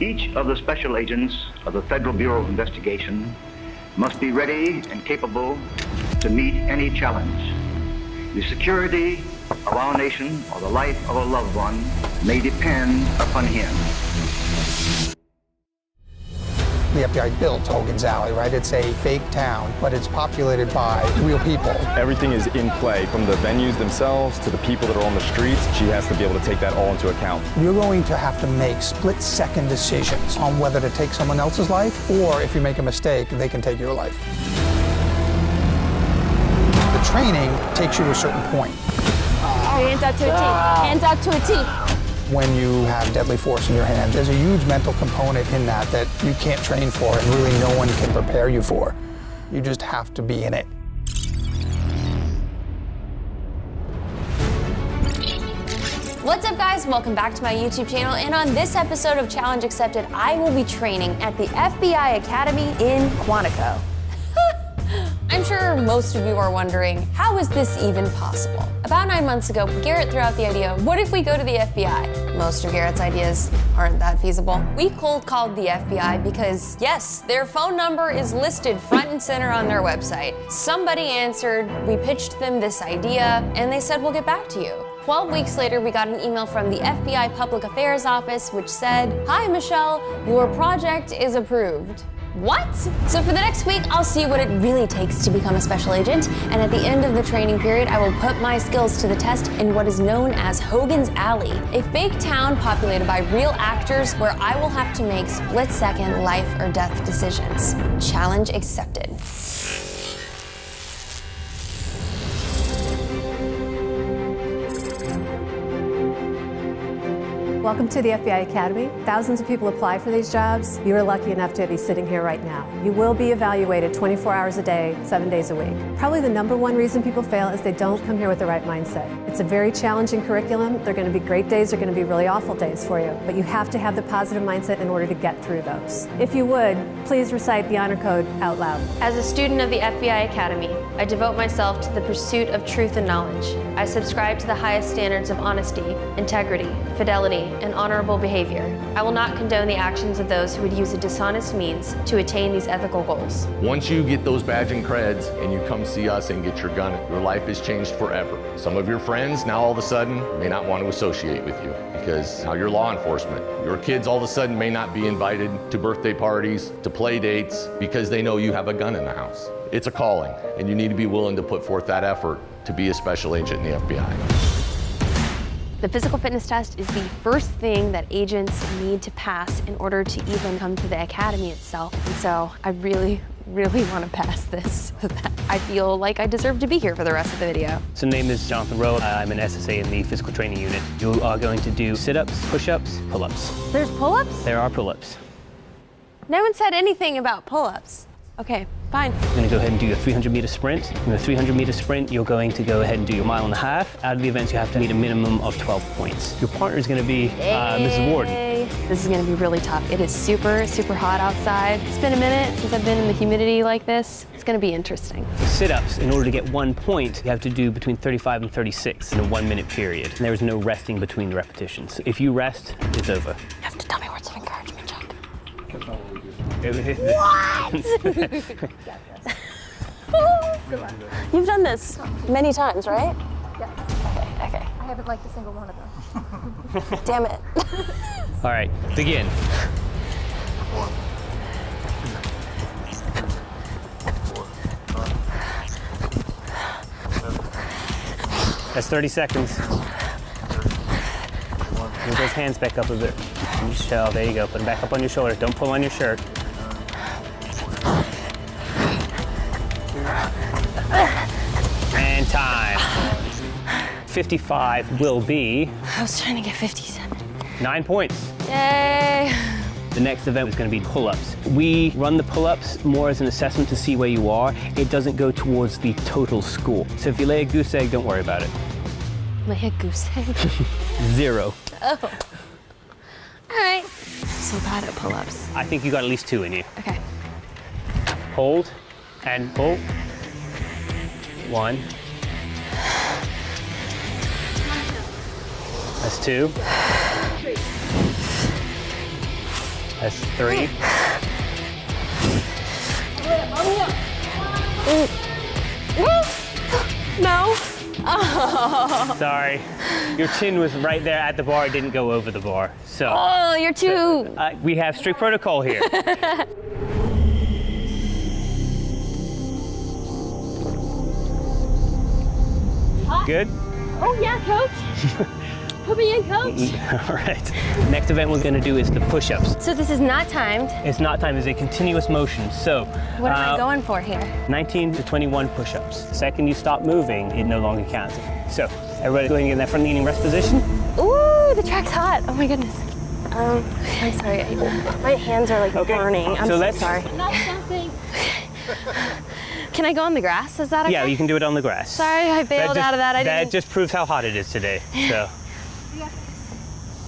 Each of the special agents of the Federal Bureau of Investigation must be ready and capable to meet any challenge. The security of our nation or the life of a loved one may depend upon him. The FBI built Hogan's Alley, right? It's a fake town, but it's populated by real people. Everything is in play, from the venues themselves to the people that are on the streets. She has to be able to take that all into account. You're going to have to make split-second decisions on whether to take someone else's life, or if you make a mistake, they can take your life. The training takes you to a certain point. Hands out to a T. Hands out to a T. When you have deadly force in your hand, there's a huge mental component in that you can't train for and really no one can prepare you for. You just have to be in it. What's up, guys? Welcome back to my YouTube channel, and on this episode of Challenge Accepted, I will be training at the FBI Academy in Quantico. I'm sure most of you are wondering, how is this even possible? About 9 months ago, Garrett threw out the idea, what if we go to the FBI? Most of Garrett's ideas aren't that feasible. We cold called the FBI because, yes, their phone number is listed front and center on their website. Somebody answered, we pitched them this idea, and they said, we'll get back to you. 12 weeks later, we got an email from the FBI Public Affairs Office which said, hi, Michelle, your project is approved. What? So for the next week, I'll see what it really takes to become a special agent, and at the end of the training period, I will put my skills to the test in what is known as Hogan's Alley, a fake town populated by real actors where I will have to make split-second life or death decisions. Challenge accepted. Welcome to the FBI Academy. Thousands of people apply for these jobs. You are lucky enough to be sitting here right now. You will be evaluated 24 hours a day, 7 days a week. Probably the number one reason people fail is they don't come here with the right mindset. It's a very challenging curriculum. There are going to be great days, there are going to be really awful days for you, but you have to have the positive mindset in order to get through those. If you would, please recite the honor code out loud. As a student of the FBI Academy, I devote myself to the pursuit of truth and knowledge. I subscribe to the highest standards of honesty, integrity, fidelity, and honorable behavior. I will not condone the actions of those who would use a dishonest means to attain these ethical goals. Once you get those badge and creds and you come see us and get your gun, your life is changed forever. Some of your friends now all of a sudden may not want to associate with you because now you're law enforcement. Your kids all of a sudden may not be invited to birthday parties, to play dates, because they know you have a gun in the house. It's a calling, and you need to be willing to put forth that effort to be a special agent in the FBI. The physical fitness test is the first thing that agents need to pass in order to even come to the academy itself. And so I really want to pass this so that I feel like I deserve to be here for the rest of the video. So my name is Jonathan Rowe. I'm an SSA in the physical training unit. You are going to do sit-ups, push-ups, pull-ups. There's pull-ups? There are pull-ups. No one said anything about pull-ups. Okay, fine. You're going to go ahead and do your 300-meter sprint. In the 300-meter sprint, you're going to go ahead and do your mile and a half. Out of the events, you have to meet a minimum of 12 points. Your partner is going to be Mrs. Warden. This is going to be really tough. It is super hot outside. It's been a minute since I've been in the humidity like this. It's going to be interesting. For sit-ups, in order to get 1 point, you have to do between 35 and 36 in a 1-minute period. And there is no resting between the repetitions. If you rest, it's over. You have to tell me words of encouragement, Chuck. What? You've done this many times, right? Yeah. Okay. I haven't liked a single one of them. Damn it. All right, begin. That's 30 seconds. Move those hands back up a bit. Michelle, there you go. Put them back up on your shoulders. Don't pull on your shirt. And time. 55 will be... I was trying to get 57. 9 points. Yay. The next event is going to be pull-ups. We run the pull-ups more as an assessment to see where you are. It doesn't go towards the total score. So if you lay a goose egg, don't worry about it. Lay a goose egg? 0. Oh. All right. I'm so bad at pull-ups. I think you got at least 2 in you. Okay. Hold and pull. 1. That's 2. That's 3. No. Sorry. Your chin was right there at the bar. It didn't go over the bar. So Oh, you're too. we have strict protocol here. Good? Oh yeah, coach. Put me in, coach. All right. Next event we're going to do is the push-ups. So this is not timed. It's not time. It's a continuous motion. So What am I going for here? 19 to 21 push-ups. The second you stop moving, it no longer counts. So everybody go ahead and get in that front leaning rest position. Ooh, the track's hot. Oh my goodness. I'm sorry. My hands are like burning. I'm so sorry. Not something. Can I go on the grass? Is that okay? Yeah, you can do it on the grass. Sorry, I bailed out of that. That just proves how hot it is today. So.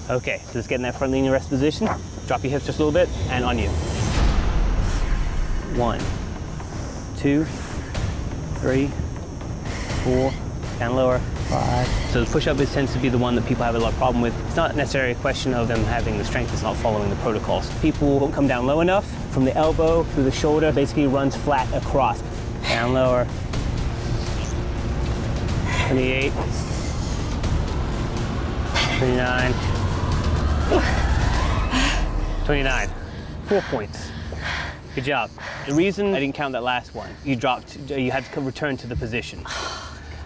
Okay, so let's get in that front leaning rest position. Drop your hips just a little bit, and on you. 1, 2, 3, 4, down lower. 5. So the push-up tends to be the one that people have a lot of problem with. It's not necessarily a question of them having the strength, it's not following the protocols. People won't come down low enough. From the elbow through the shoulder, basically runs flat across. Down lower. 28. 29. 29. 4 points. Good job. The reason I didn't count that last one, you had to return to the position.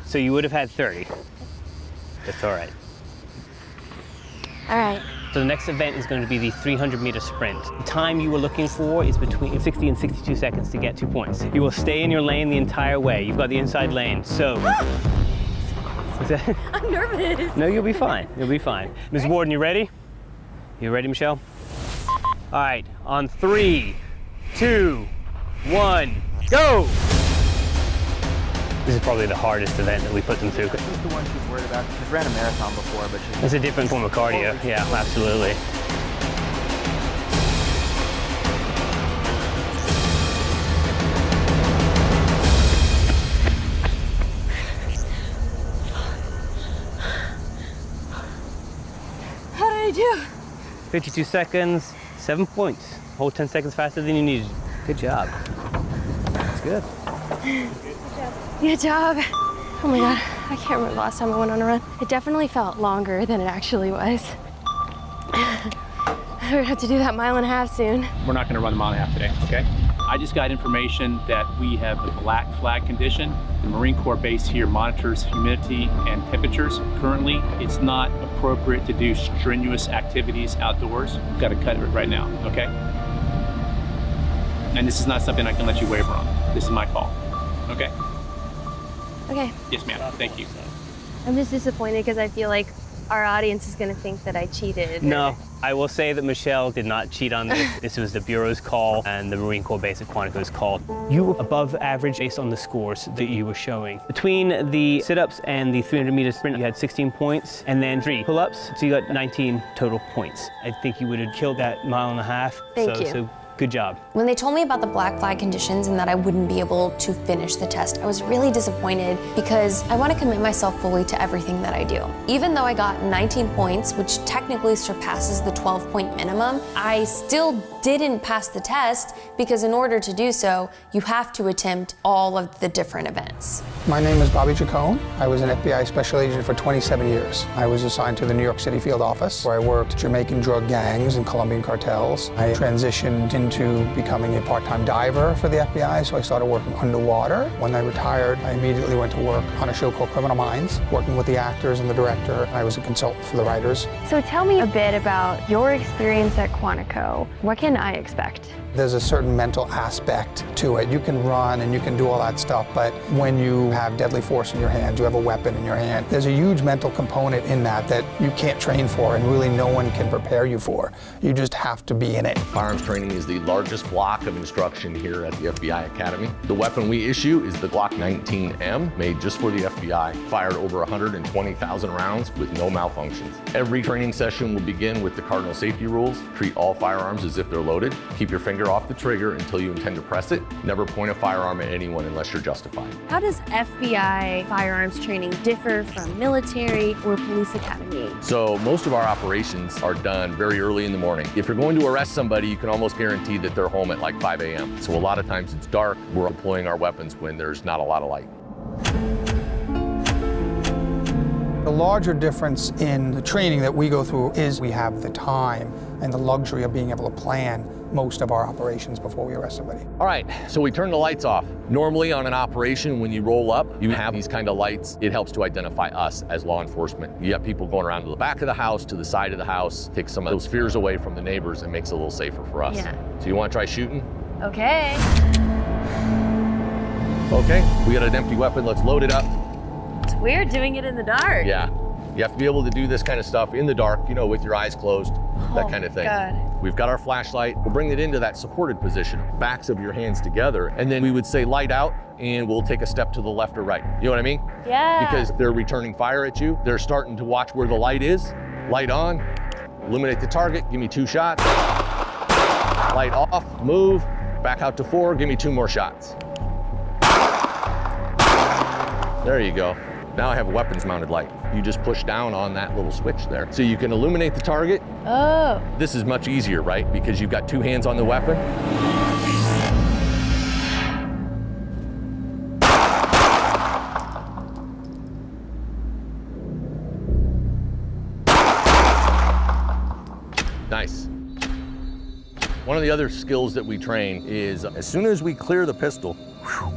So you would have had 30. That's all right. All right. So the next event is going to be the 300-meter sprint. The time you were looking for is between 60 and 62 seconds to get 2 points. You will stay in your lane the entire way. You've got the inside lane, so... I'm nervous. No, you'll be fine. You'll be fine. Ms. Warden, you ready? You ready, Michelle? All right, on 3, 2, 1, go! This is probably the hardest event that we put them through. This is the one she's worried about. She's ran a marathon before, but she's... It's a different form of cardio. Yeah, absolutely. How did I do? 52 seconds, 7 points. Hold 10 seconds faster than you needed. Good job. That's good. Good job. Oh my God, I can't remember the last time I went on a run. It definitely felt longer than it actually was. We're gonna have to do that 1.5 miles soon. We're not gonna run the 1.5 miles today, okay? I just got information that we have the black flag condition. The Marine Corps base here monitors humidity and temperatures. Currently, it's not appropriate to do strenuous activities outdoors. We've got to cut it right now, okay? And this is not something I can let you waiver on. This is my call, okay? Okay. Yes, ma'am, thank you. I'm just disappointed because I feel like our audience is gonna think that I cheated. No, I will say that Michelle did not cheat on this. This was the Bureau's call and the Marine Corps base at Quantico's call. You were above average based on the scores that you were showing. Between the sit-ups and the 300-meter sprint, you had 16 points, and then 3 pull-ups, so you got 19 total points. I think you would have killed that 1.5 miles. Thank you. So good job. When they told me about the black flag conditions and that I wouldn't be able to finish the test, I was really disappointed because I want to commit myself fully to everything that I do. Even though I got 19 points, which technically surpasses the 12-point minimum, I still didn't pass the test because in order to do so, you have to attempt all of the different events. My name is Bobby Chacon. I was an FBI special agent for 27 years. I was assigned to the New York City field office where I worked Jamaican drug gangs and Colombian cartels. I transitioned into becoming a part-time diver for the FBI, so I started working underwater. When I retired, I immediately went to work on a show called Criminal Minds, working with the actors and the director. I was a consultant for the writers. So tell me a bit about your experience at Quantico. What can I expect? There's a certain mental aspect to it. You can run and you can do all that stuff, but when you have deadly force in your hands, you have a weapon in your hand, there's a huge mental component in that you can't train for and really no one can prepare you for. You just have to be in it. Firearms training is the largest block of instruction here at the FBI Academy. The weapon we issue is the Glock 19M, made just for the FBI, fired over 120,000 rounds with no malfunctions. Every training session will begin with the cardinal safety rules. Treat all firearms as if they're they're loaded. Keep your finger off the trigger until you intend to press it. Never point a firearm at anyone unless you're justified. How does FBI firearms training differ from military or police academy? So most of our operations are done very early in the morning. If you're going to arrest somebody, you can almost guarantee that they're home at like 5 a.m. So a lot of times it's dark. We're deploying our weapons when there's not a lot of light. The larger difference in the training that we go through is we have the time and the luxury of being able to plan most of our operations before we arrest somebody. All right, so we turn the lights off. Normally on an operation, when you roll up, you have these kind of lights. It helps to identify us as law enforcement. You have people going around to the back of the house, to the side of the house, takes some of those fears away from the neighbors and makes it a little safer for us. Yeah. So you want to try shooting? Okay. Okay, we got an empty weapon. Let's load it up. It's weird doing it in the dark. Yeah. You have to be able to do this kind of stuff in the dark, you know, with your eyes closed, that kind of thing. God. We've got our flashlight. We'll bring it into that supported position, backs of your hands together, and then we would say light out, and we'll take a step to the left or right. You know what I mean? Yeah. Because they're returning fire at you. They're starting to watch where the light is. Light on, eliminate the target, give me 2 shots. Light off, move, back out to 4, give me 2 more shots. There you go. Now I have a weapons mounted light. You just push down on that little switch there. So you can illuminate the target. Oh. This is much easier, right? Because you've got 2 hands on the weapon. Nice. One of the other skills that we train is as soon as we clear the pistol,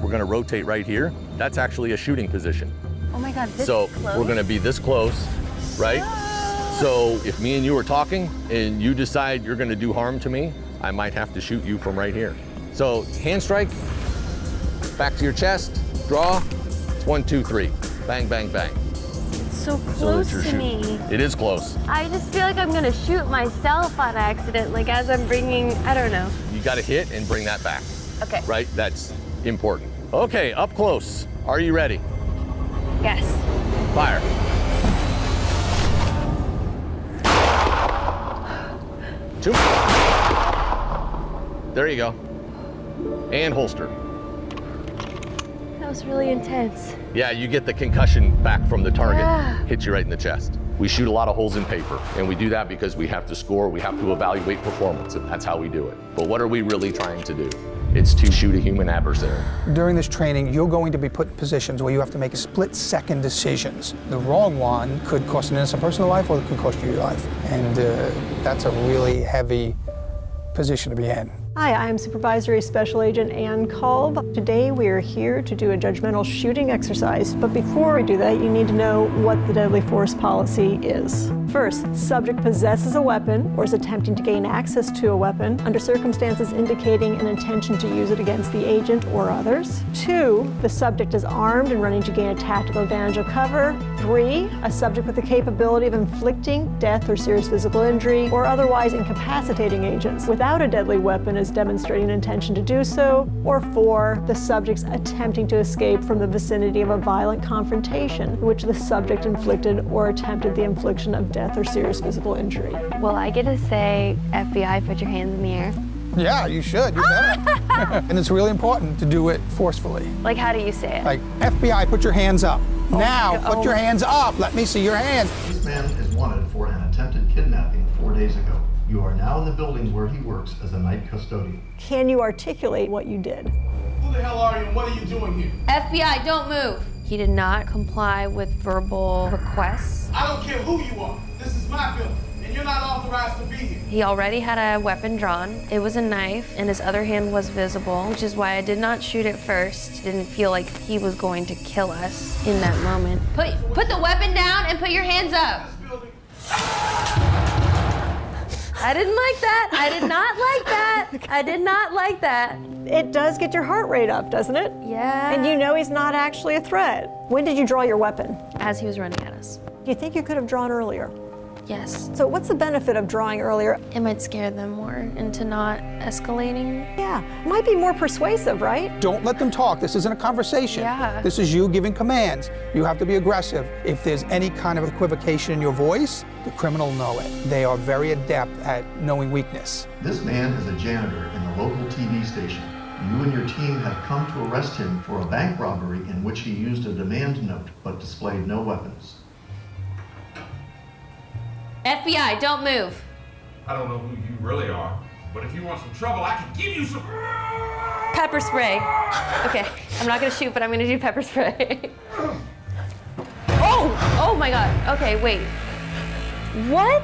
we're gonna rotate right here. That's actually a shooting position. Oh my God, this So is close. we're gonna be this close, right? So if me and you are talking and you decide you're gonna do harm to me, I might have to shoot you from right here. So hand strike, back to your chest, draw, it's 1, 2, 3. Bang, bang, bang. It's so So close that you're to shooting. me. It is close. I just feel like I'm gonna shoot myself on accident, like as I'm bringing, I don't know. You gotta hit and bring that back, Okay. right? That's important. Okay, up close. Are you ready? Yes. Fire. Two. There you go. And holster. That was really intense. Yeah, you get the concussion back from the target. Yeah. Hits you right in the chest. We shoot a lot of holes in paper, and we do that because we have to score, we have to evaluate performance, and that's how we do it. But what are we really trying to do? It's to shoot a human adversary. During this training, you're going to be put in positions where you have to make split-second decisions. The wrong one could cost an innocent person a life, or it could cost you your life. And that's a really heavy position to be in. Hi, I'm Supervisory Special Agent Ann Kolb. Today we are here to do a judgmental shooting exercise, but before we do that, you need to know what the deadly force policy is. First, subject possesses a weapon or is attempting to gain access to a weapon under circumstances indicating an intention to use it against the agent or others. 2, the subject is armed and running to gain a tactical advantage of cover. 3, a subject with the capability of inflicting death or serious physical injury or otherwise incapacitating agents without a deadly weapon is demonstrating an intention to do so. Or 4, the subject's attempting to escape from the vicinity of a violent confrontation in which the subject inflicted or attempted the infliction of death or serious physical injury. Well, I get to say, FBI, put your hands in the air. Yeah, you should. You better. And it's really important to do it forcefully. Like, how do you say it? Like, FBI, put your hands up. Now, God. put your hands up. Let me see your hands. This man is wanted for an attempted kidnapping 4 days ago. You are now in the building where he works as a night custodian. Can you articulate what you did? Who the hell are you and what are you doing here? FBI, don't move. He did not comply with verbal requests. I don't care who you are. This is my building, and you're not authorized to be here. He already had a weapon drawn. It was a knife, and his other hand was visible, which is why I did not shoot it first. Didn't feel like he was going to kill us in that moment. Put the weapon down and put your hands up. I didn't like that. I did not like that. I did not like that. It does get your heart rate up, doesn't it? Yeah. And you know he's not actually a threat. When did you draw your weapon? As he was running at us. Do you think you could have drawn earlier? Yes. So what's the benefit of drawing earlier? It might scare them more into not escalating. Yeah, it might be more persuasive, right? Don't let them talk. This isn't a conversation. Yeah. This is you giving commands. You have to be aggressive. If there's any kind of equivocation in your voice, the criminal will know it. They are very adept at knowing weakness. This man is a janitor in the local TV station. You and your team have come to arrest him for a bank robbery in which he used a demand note but displayed no weapons. FBI, don't move. I don't know who you really are, but if you want some trouble, I can give you some. Pepper spray. Okay, I'm not gonna shoot, but I'm gonna do pepper spray. Oh my God. Okay, wait. What?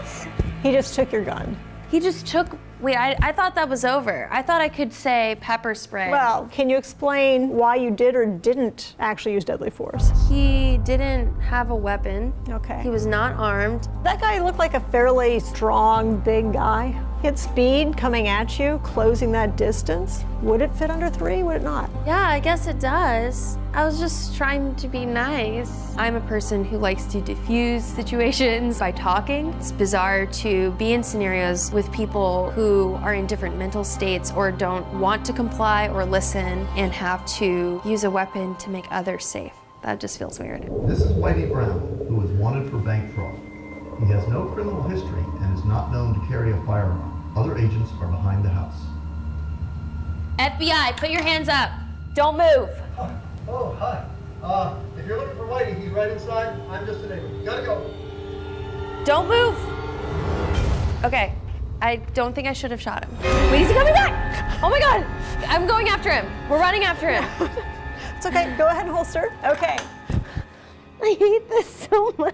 He just took your gun. He just took, wait, I thought that was over. I thought I could say pepper spray. Well, can you explain why you did or didn't actually use deadly force? He didn't have a weapon. Okay. He was not armed. That guy looked like a fairly strong, big guy. He had speed coming at you, closing that distance. Would it fit under 3? Would it not? Yeah, I guess it does. I was just trying to be nice. I'm a person who likes to diffuse situations by talking. It's bizarre to be in scenarios with people who are in different mental states or don't want to comply or listen and have to use a weapon to make others safe. That just feels weird. This is Whitey Brown, who is wanted for bank fraud. He has no criminal history and is not known to carry a firearm. Other agents are behind the house. FBI, put your hands up. Don't move. Oh, hi. If you're looking for Whitey, he's right inside. I'm just a neighbor. Gotta go. Don't move. Okay, I don't think I should have shot him. Wait, is he coming back? Oh my God, I'm going after him. We're running after him. It's okay, go ahead and holster. Okay. I hate this so much.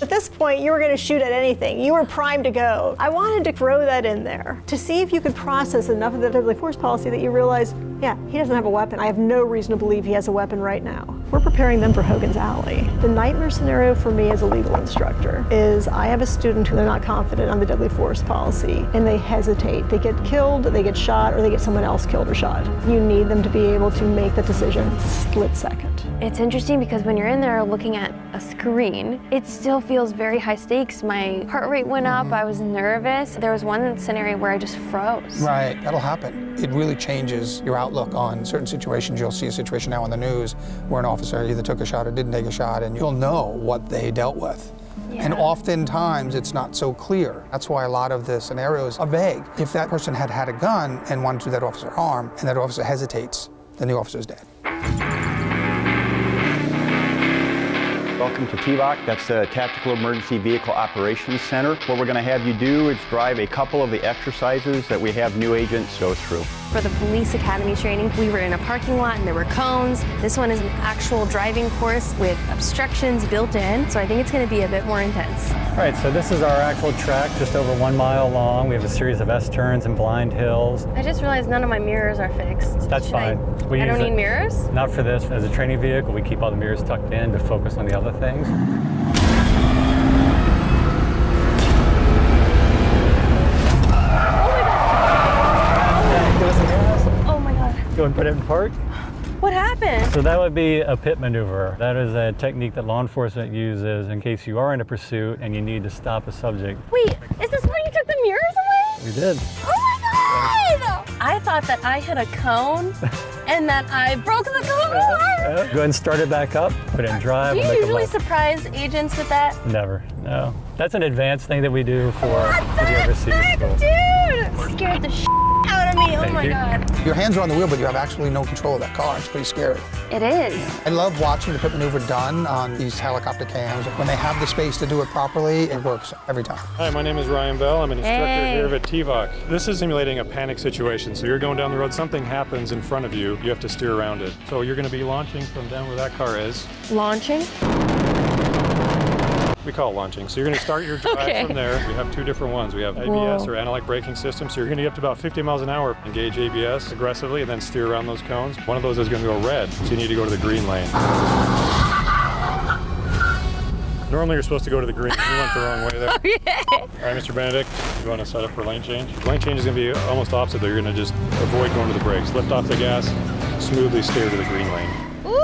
At this point, you were going to shoot at anything. You were primed to go. I wanted to throw that in there to see if you could process enough of the deadly force policy that you realize, yeah, he doesn't have a weapon. I have no reason to believe he has a weapon right now. We're preparing them for Hogan's Alley. The nightmare scenario for me as a legal instructor is I have a student who they're not confident on the deadly force policy, and they hesitate. They get killed, they get shot, or they get someone else killed or shot. You need them to be able to make that decision split second. It's interesting because when you're in there looking at a screen, it still feels very high stakes. My heart rate went up, I was nervous. There was one scenario where I just froze. Right, that'll happen. It really changes your outlook on certain situations. You'll see a situation now on the news where an officer either took a shot or didn't take a shot, and you'll know what they dealt with. Yeah. And oftentimes it's not so clear. That's why a lot of the scenarios are vague. If that person had had a gun and wanted to do that officer harm, and that officer hesitates, then the officer's dead. Welcome to TVOC, that's the Tactical Emergency Vehicle Operations Center. What we're going to have you do is drive a couple of the exercises that we have new agents go through. For the police academy training, we were in a parking lot and there were cones. This one is an actual driving course with obstructions built in, so I think it's going to be a bit more intense. All right, so this is our actual track, just over 1 mile long. We have a series of S-turns and blind hills. I just realized none of my mirrors are fixed. That's fine. I don't need mirrors? Not for this. As a training vehicle, we keep all the mirrors tucked in to focus on the other things. Go and put it in park. What happened? So that would be a pit maneuver. That is a technique that law enforcement uses in case you are in a pursuit and you need to stop a subject. Wait, is this where you took the mirrors away? We did. Oh my God! I thought that I hit a cone and that I broke the cone alarm. Go ahead and start it back up, put it in drive. Do and you make a usually left. surprise agents with that? Never, no. That's an advanced thing that we do for the overseas school. Dude! Scared the out of me, oh my God. Your hands are on the wheel, but you have absolutely no control of that car. It's pretty scary. It is. I love watching the pit maneuver done on these helicopter cams. When they have the space to do it properly, it works every time. Hi, my name is Ryan Bell. I'm an instructor here at TVOC. This is simulating a panic situation. So you're going down the road, something happens in front of you, you have to steer around it. So you're going to be launching from down where that car is. Launching? We call it launching. So you're going to start your drive from there. We have two different ones. We have ABS or analog braking system. So you're going to get up to about 50 miles an hour. Engage ABS aggressively and then steer around those cones. One of those is going to go red, so you need to go to the green lane. Normally you're supposed to go to the green. You went the wrong way there. Oh, yeah. All right, Mr. Benedict, you want to set up for lane change? Lane change is going to be almost opposite though. You're going to just avoid going to the brakes. Lift off the gas, smoothly steer to the green lane. Woo!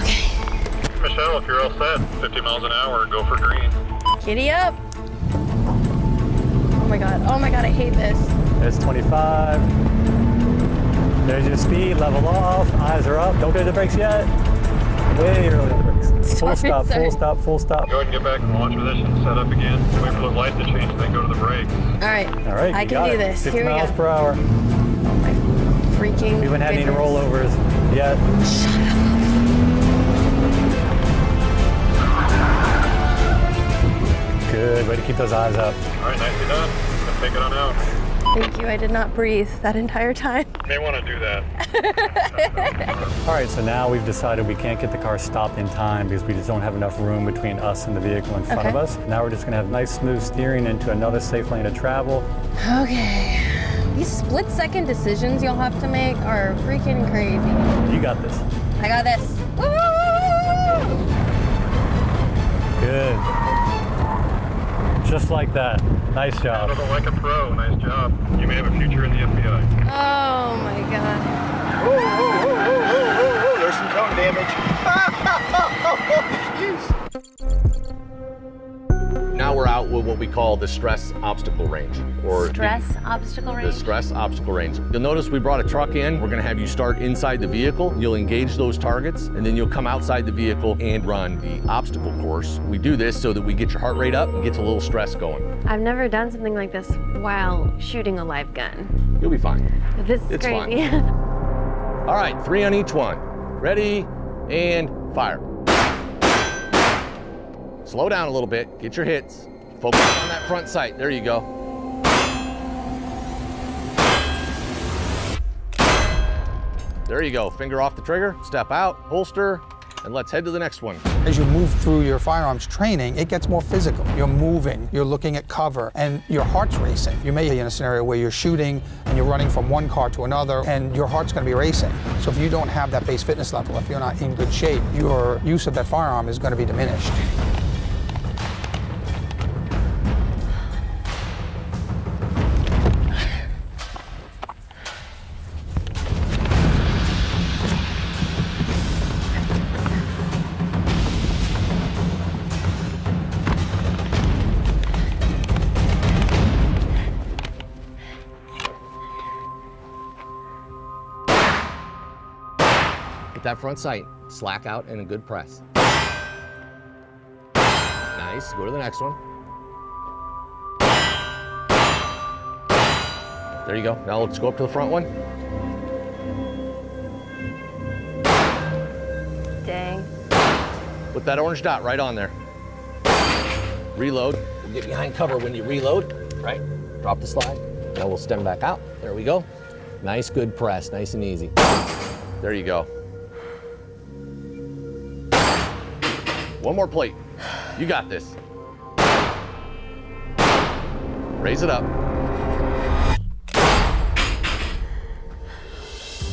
Okay. Michelle, if you're all set, 50 miles an hour, go for green. Giddy up. Oh my God, I hate this. There's 25. There's your speed, level off, eyes are up. Don't go to the brakes yet. Way early on the brakes. Full stop, full stop, full stop. Go ahead and get back in launch position, set up again. Wait for the light to change, then go to the brakes. All right, I you can got do it. this. 50 Here we miles go. per hour. Freaking We haven't had any goodness. rollovers yet. Good, way to keep those eyes up. All right, nicely done. Let's take it on out. Thank you, I did not breathe that entire time. You may want to do that. All right, so now we've decided we can't get the car stopped in time because we just don't have enough room between us and the vehicle in front of us. Now we're just gonna have nice smooth steering into another safe lane of travel. Okay. These split-second decisions you'll have to make are freaking crazy. You got this. I got this. Woo! Good. Just like that. Nice job. Like a pro, nice job. You may have a future in the FBI. Oh my God. There's some cone damage. Now we're out with what we call the stress obstacle range. Or Stress obstacle the range? stress obstacle range. You'll notice we brought a truck in. We're gonna have you start inside the vehicle. You'll engage those targets, and then you'll come outside the vehicle and run the obstacle course. We do this so that we get your heart rate up and get a little stress going. I've never done something like this while shooting a live gun. You'll be fine. This is It's crazy. fine. All right, 3 on each one. Ready, and fire. Slow down a little bit, get your hits. Focus on that front sight, there you go. There you go, finger off the trigger, step out, holster, and let's head to the next one. As you move through your firearms training, it gets more physical. You're moving, you're looking at cover, and your heart's racing. You may be in a scenario where you're shooting and you're running from one car to another, and your heart's going to be racing. So if you don't have that base fitness level, if you're not in good shape, your use of that firearm is going to be diminished. Get that front sight, slack out, and a good press. Nice, go to the next one. There you go, now let's go up to the front one. Dang. Put that orange dot right on there. Reload, we'll get behind cover when you reload, right? Drop the slide, now we'll stem back out. There we go. Nice, good press, nice and easy. There you go. One more plate. You got this. Raise it up.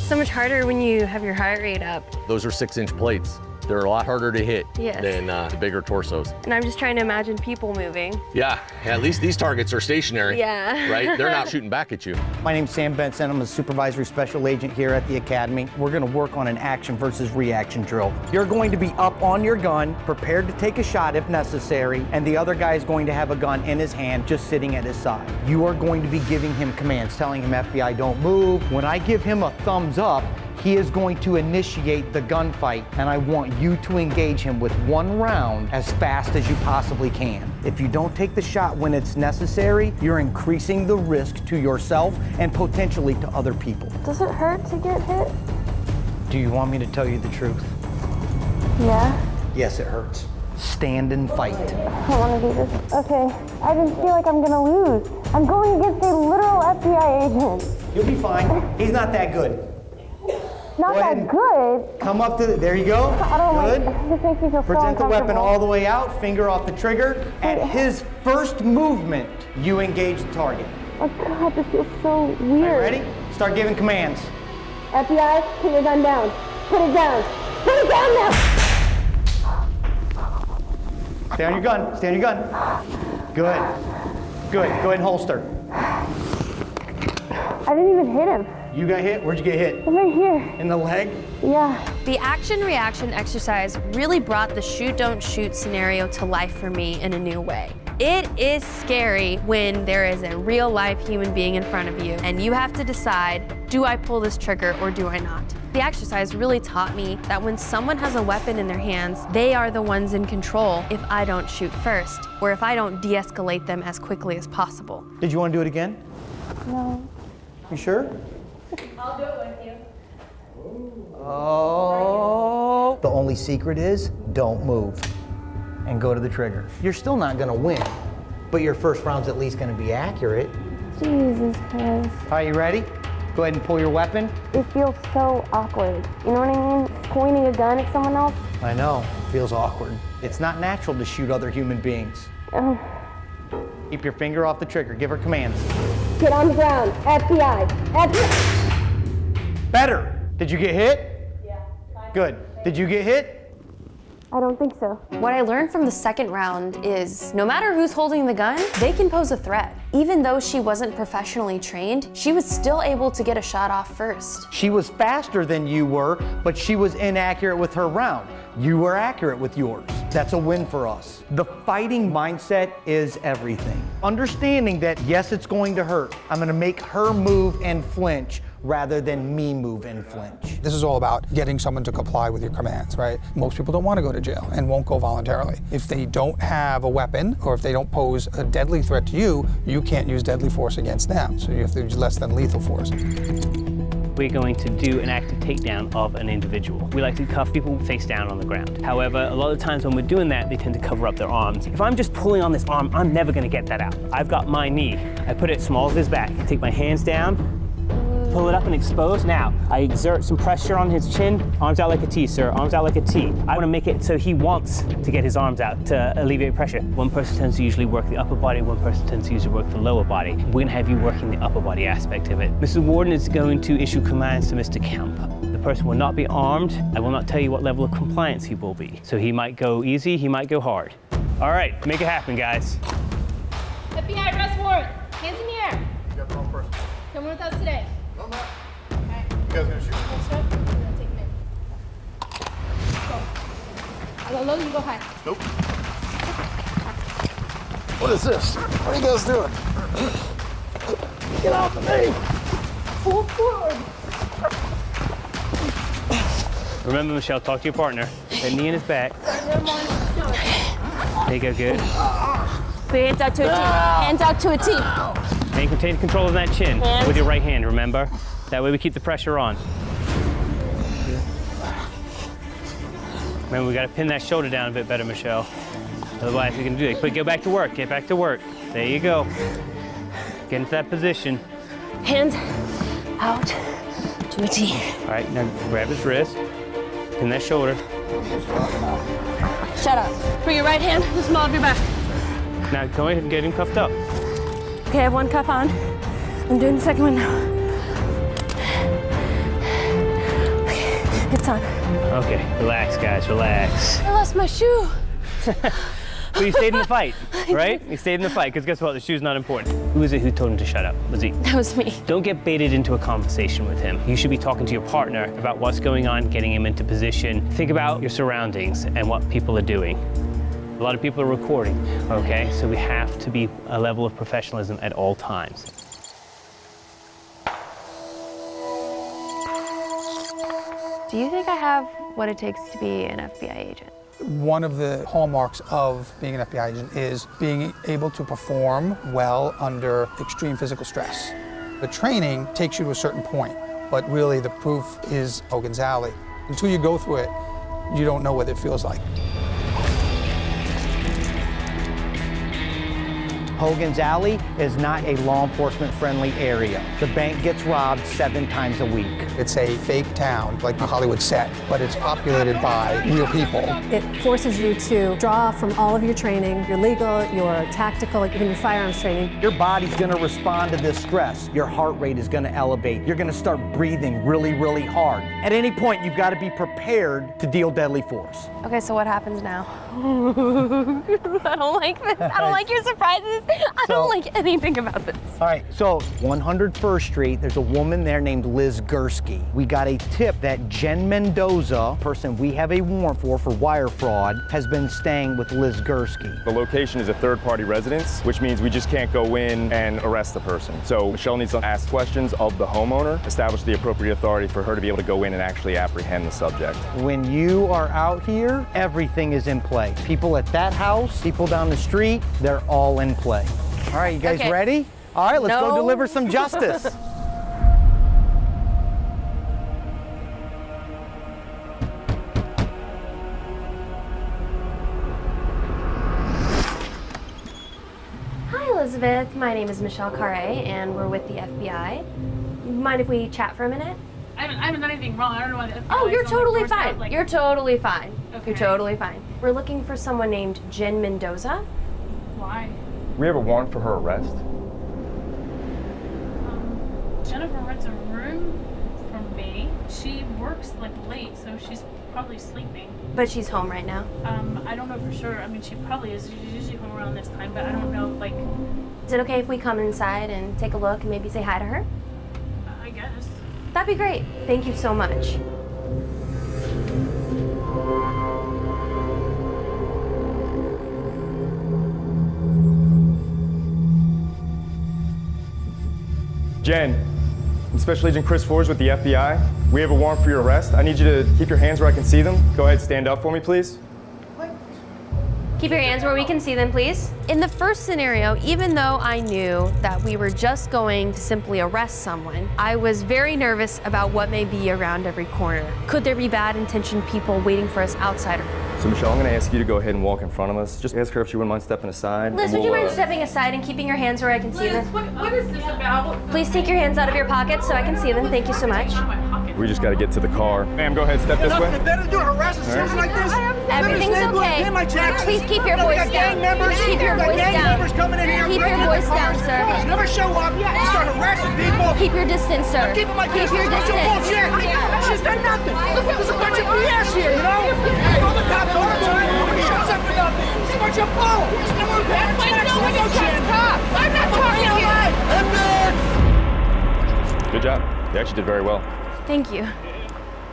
So much harder when you have your heart rate up. Those are 6-inch plates. They're a lot harder to hit Yes. than the bigger torsos. And I'm just trying to imagine people moving. Yeah, at least these targets are stationary. Yeah. Right? They're not shooting back at you. My name's Sam Benson. I'm a supervisory special agent here at the Academy. We're going to work on an action versus reaction drill. You're going to be up on your gun, prepared to take a shot if necessary, and the other guy is going to have a gun in his hand just sitting at his side. You are going to be giving him commands, telling him FBI don't move. When I give him a thumbs up, he is going to initiate the gunfight, and I want you to engage him with one round as fast as you possibly can. If you don't take the shot when it's necessary, you're increasing the risk to yourself and potentially to other people. Does it hurt to get hit? Do you want me to tell you the truth? Yeah. Yes, it hurts. Stand and fight. I want to do this. Okay. I just feel like I'm going to lose. I'm going against a literal FBI agent. You'll be fine. He's not that good. Not that good. Come up to the, there you go. I don't Good. like, this makes me feel so Present the weapon uncomfortable. all the way out, finger off the trigger. At his first movement, you engage the target. Oh God, this feels so weird. Are you ready? Start giving commands. FBI, put your gun down. Put it down. Put it down now. Stay on your gun. Stay on your gun. Good. Good. Go ahead and holster. I didn't even hit him. You got hit? Where'd you get hit? Right here. In the leg? Yeah. The action-reaction exercise really brought the shoot-don't-shoot scenario to life for me in a new way. It is scary when there is a real life human being in front of you and you have to decide, do I pull this trigger or do I not? The exercise really taught me that when someone has a weapon in their hands, they are the ones in control if I don't shoot first, or if I don't de-escalate them as quickly as possible. Did you want to do it again? No. You sure? I'll do it with you. Oh. The only secret is don't move and go to the trigger. You're still not going to win, but your first round's at least going to be accurate. Jesus Christ. Are you ready? Go ahead and pull your weapon. It feels so awkward. You know what I mean? Pointing a gun at someone else. I know, it feels awkward. It's not natural to shoot other human beings. Keep your finger off the trigger. Give her commands. Get on the ground. FBI. FBI. Better. Did you get hit? Yeah. Good. Did you get hit? I don't think so. What I learned from the second round is no matter who's holding the gun, they can pose a threat. Even though she wasn't professionally trained, she was still able to get a shot off first. She was faster than you were, but she was inaccurate with her round. You were accurate with yours. That's a win for us. The fighting mindset is everything. Understanding that, yes, it's going to hurt. I'm going to make her move and flinch rather than me move and flinch. This is all about getting someone to comply with your commands, right? Most people don't want to go to jail and won't go voluntarily. If they don't have a weapon or if they don't pose a deadly threat to you, you can't use deadly force against them. So you have to use less than lethal force. We're going to do an active takedown of an individual. We like to cuff people face down on the ground. However, a lot of times when we're doing that, they tend to cover up their arms. If I'm just pulling on this arm, I'm never gonna get that out. I've got my knee. I put it small as his back. Take my hands down, pull it up and expose. Now, I exert some pressure on his chin. Arms out like a T, sir. Arms out like a T. I want to make it so he wants to get his arms out to alleviate pressure. One person tends to usually work the upper body, one person tends to usually work the lower body. We're going to have you working the upper body aspect of it. Mrs. Warden is going to issue commands to Mr. Kemp. The person will not be armed. I will not tell you what level of compliance he will be. So he might go easy, he might go hard. All right, make it happen, guys. FBI arrest warrant. Hands in the air. You got the wrong person. Come with us today. No, I'm not. Okay. You guys gonna shoot? Next up, we're gonna take him in. Go. I go low, you go high. Nope. What is this? What are you guys doing? Get off of me! Pull forward. Remember, Michelle, talk to your partner. That knee in his back. There you go, good. Put your hands out to a T. Hands out to a T. And you can take control of that chin Hands. with your right hand, remember? That way we keep the pressure on. Remember, we gotta pin that shoulder down a bit better, Michelle. Otherwise, we can do it. But go back to work, get back to work. There you go. Get into that position. Hands out to a T. All right, now grab his wrist, pin that shoulder. Shut up. Bring your right hand to the small of your back. Now go ahead and get him cuffed up. Okay, I have one cuff on. I'm doing the second one now. Okay, it's on. Okay, relax, guys, relax. I lost my shoe. But you stayed in the fight, right? You stayed in the fight, because guess what? The shoe's not important. Who is it who told him to shut up? Was he? That was me. Don't get baited into a conversation with him. You should be talking to your partner about what's going on, getting him into position. Think about your surroundings and what people are doing. A lot of people are recording, okay? So we have to be a level of professionalism at all times. Do you think I have what it takes to be an FBI agent? One of the hallmarks of being an FBI agent is being able to perform well under extreme physical stress. The training takes you to a certain point, but really the proof is Hogan's Alley. Until you go through it, you don't know what it feels like. Hogan's Alley is not a law enforcement friendly area. The bank gets robbed 7 times a week. It's a fake town, like a Hollywood set, but it's populated by real people. It forces you to draw from all of your training, your legal, your tactical, even your firearms training. Your body's gonna respond to this stress. Your heart rate is gonna elevate. You're gonna start breathing really, really hard. At any point, you've gotta be prepared to deal deadly force. Okay, so what happens now? I don't like this. I don't like your surprises. I don't like anything about this. All right, so 101st Street, there's a woman there named Liz Gursky. We got a tip that Jen Mendoza, person we have a warrant for wire fraud, has been staying with Liz Gursky. The location is a third-party residence, which means we just can't go in and arrest the person. So Michelle needs to ask questions of the homeowner, establish the appropriate authority for her to be able to go in and actually apprehend the subject. When you are out here, everything is in play. People at that house, people down the street, they're all in play. All right, you guys ready? All right, let's go deliver some justice. Hi, Elizabeth. My name is Michelle Carre, and we're with the FBI. Mind if we chat for a minute? I haven't done anything wrong. I don't know why the FBI Oh, you're is on the totally doorstep, fine. like- You're totally fine. Okay. You're totally fine. We're looking for someone named Jen Mendoza. Why? We have a warrant for her arrest. Jennifer rents a room from me. She works like late, so she's probably sleeping. But she's home right now. I don't know for sure. I mean, she probably is. She's usually home around this time, but I don't know, like, Is it okay if we come inside and take a look and maybe say hi to her? I guess. That'd be great. Thank you so much. Jen, I'm Special Agent Chris Forbes with the FBI. We have a warrant for your arrest. I need you to keep your hands where I can see them. Go ahead, stand up for me, please. Keep your hands where we can see them, please. In the first scenario, even though I knew that we were just going to simply arrest someone, I was very nervous about what may be around every corner. Could there be bad intentioned people waiting for us outside? So Michelle, I'm gonna ask you to go ahead and walk in front of us. Just ask her if she wouldn't mind stepping aside. Liz, and would you we'll, mind stepping aside and keeping your hands where I can see them? What is this about? Please take your hands out of your pockets so I can see them. Thank you so much. We just gotta get to the car. Ma'am, go ahead, step this way. Better do harass a All right. citizen like this. Everything's okay. Please keep your voice down. Keep your voice down. Keep your voice down, sir. Never show up. Start harassing people. Keep your distance, sir. Keep your distance. bullshit. She's done nothing. There's a bunch of BS here, you know? All the cops all the time. Nobody shows up for nothing. It's a bunch of bull. No one pays attention. I'm not talking to you. Good job. You actually did very well. Thank you.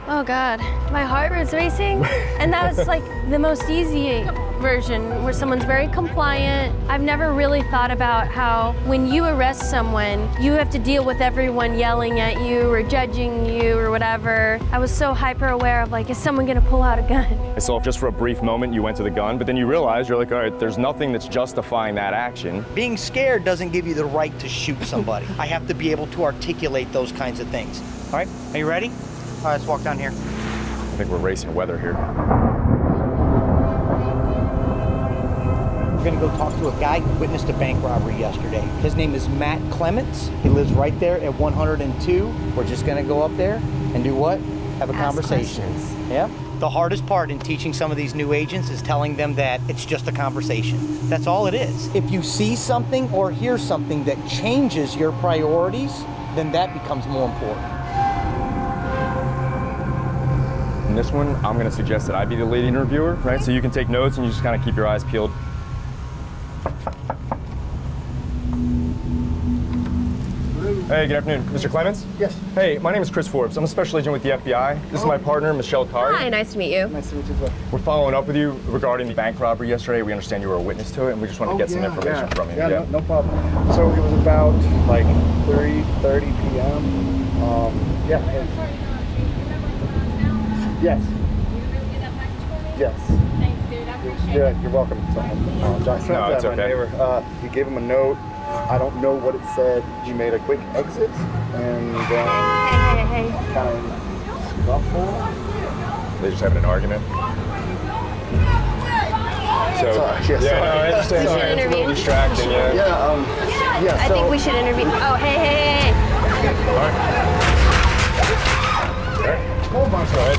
Oh God, my heart was racing. And that was like the most easy version where someone's very compliant. I've never really thought about how when you arrest someone, you have to deal with everyone yelling at you or judging you or whatever. I was so hyper aware of like, is someone gonna pull out a gun? I saw just for a brief moment you went to the gun, but then you realized, you're like, all right, there's nothing that's justifying that action. Being scared doesn't give you the right to shoot somebody. I have to be able to articulate those kinds of things. All right, are you ready? All right, let's walk down here. I think we're racing weather here. We're gonna go talk to a guy who witnessed a bank robbery yesterday. His name is Matt Clements. He lives right there at 102. We're just gonna go up there and do what? Have a conversation. Questions. Yeah. The hardest part in teaching some of these new agents is telling them that it's just a conversation. That's all it is. If you see something or hear something that changes your priorities, then that becomes more important. In this one, I'm gonna suggest that I be the lead interviewer, right? So you can take notes and you just kind of keep your eyes peeled. Hey, good afternoon. Mr. Clements? Yes. Hey, my name is Chris Forbes. I'm a special agent with the FBI. This is my partner, Michelle Carr. Hi, nice to meet you. Nice to meet you as well. We're following up with you regarding the bank robbery yesterday. We understand you were a witness to it, and we just wanted to get some information from you. Yeah, no problem. So it was about like 3:30 p.m. Yeah. Yes. Yes. Thanks, dude. I appreciate Yeah, you're welcome. So, John Smith, No, it's my okay. neighbor, he gave him a note. I don't know what it said. He made a quick exit and Hey. kind of scuffle. They're just having an argument. So, Sorry, yeah, yeah, sorry. no, I understand. We should It's a little intervene. distracting, yeah. Yeah, I think we should intervene. Oh, hey. All right. All right. Go ahead.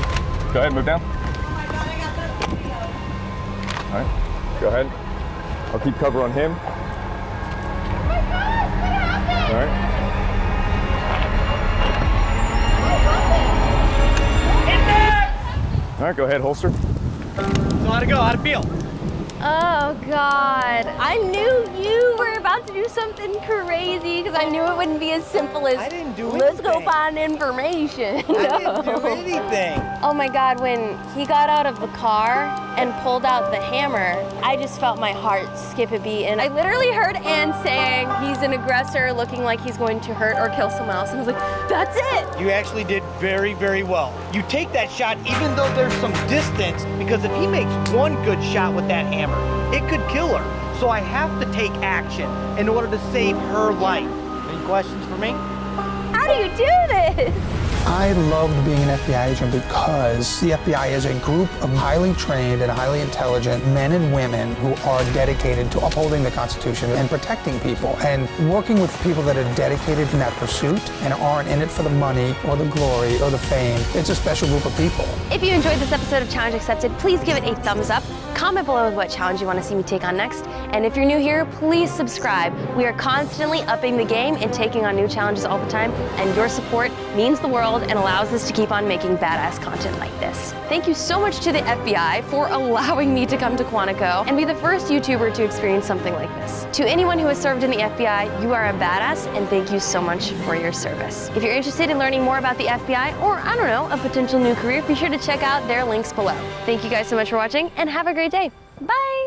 Go ahead, move down. All right. Go ahead. I'll keep cover on him. All right. All right, go ahead, holster. So how'd it go? How'd it feel? Oh God, I knew you were about to do something crazy because I knew it wouldn't be as simple as, I didn't do let's go anything. find information. I didn't do anything. Oh my God, when he got out of the car and pulled out the hammer, I just felt my heart skip a beat. And I literally heard Ann saying he's an aggressor looking like he's going to hurt or kill someone else. And I was like, that's it. You actually did very, very well. You take that shot even though there's some distance, because if he makes one good shot with that hammer, it could kill her. So I have to take action in order to save her life. Any questions for me? How do you do this? I loved being an FBI agent because the FBI is a group of highly trained and highly intelligent men and women who are dedicated to upholding the Constitution and protecting people. And working with people that are dedicated in that pursuit and aren't in it for the money or the glory or the fame, it's a special group of people. If you enjoyed this episode of Challenge Accepted, please give it a thumbs up. Comment below with what challenge you want to see me take on next. And if you're new here, please subscribe. We are constantly upping the game and taking on new challenges all the time. And your support means the world and allows us to keep on making badass content like this. Thank you so much to the FBI for allowing me to come to Quantico and be the first YouTuber to experience something like this. To anyone who has served in the FBI, you are a badass and thank you so much for your service. If you're interested in learning more about the FBI or, I don't know, a potential new career, be sure to check out their links below. Thank you guys so much for watching and have a great day. Bye!